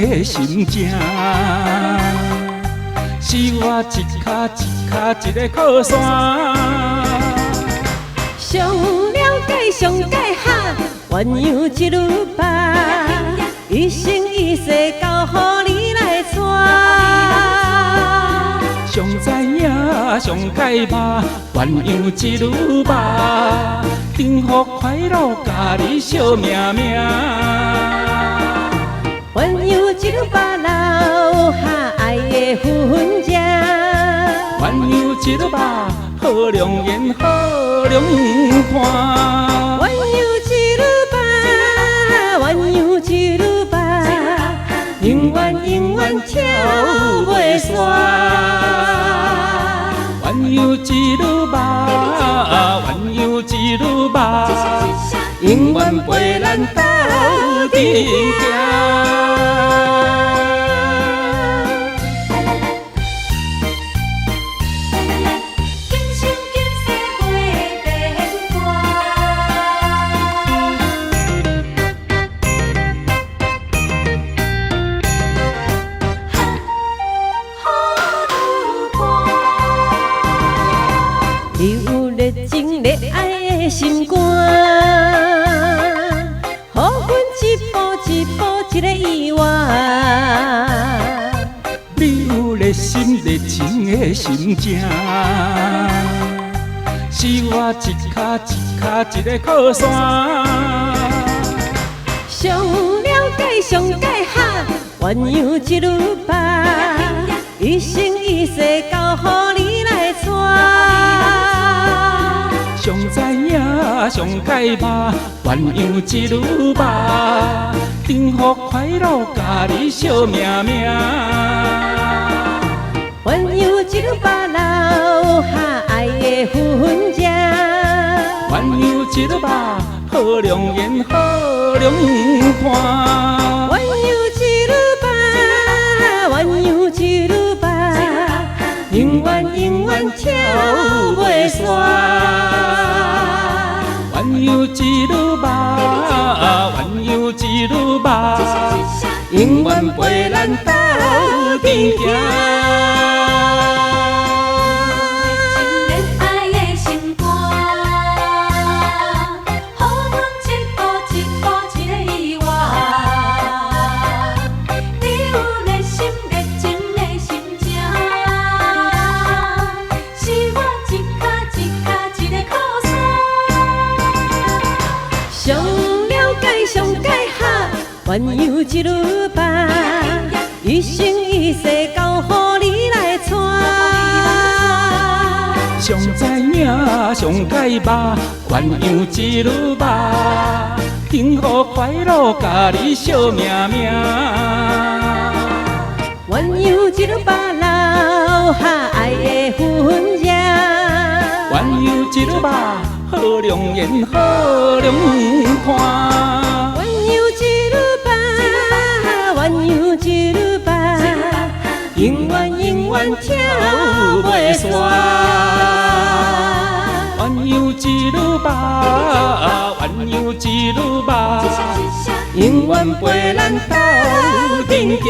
的心情。是我一脚一脚一个靠山，上了解上解哈，鸳鸯一路爬，一生一世交予你来带。上知影上解吧，鸳鸯一路爬，幸福快乐甲你惜命命。鸳鸯一路爬，留下爱的痕迹。鸳鸯一路爬，好良缘好良伴。鸳鸯一路爬，鸳鸯一路爬，永远永远跳袂煞。鸳鸯一路爬，鸳鸯一路爬，永远陪咱斗阵行。你有热情热爱的心肝，予阮一步一步一个意外。你有热心热情的心情，是我一脚一脚一个靠山。上了解上解哈，鸳鸯一路爬，一生一世交予你来带。上知影上解吧，鸳鸯一路爬，幸福快乐甲你惜命命。鸳鸯一路爬，留下爱的痕迹。鸳鸯一路爬，好良缘好良伴。鸳鸯一路爬，鸳鸯一路爬，永远永远跳袂煞。鸳鸯一路爬，鸳鸯一路爬，永远陪咱斗阵行。上了解上解哈，鸳鸯一路爬，一生一世交予你来带。上知影上解吧，鸳鸯一路爬，幸福快乐甲你惜命命。鸳鸯一路爬，留下爱的痕迹。鸳鸯一路爬，好良缘好良伴。鸳鸯一路爬，鸳鸯一路爬，永远永远跳袂煞。鸳鸯一路爬，鸳鸯一路爬，永远陪咱斗阵行。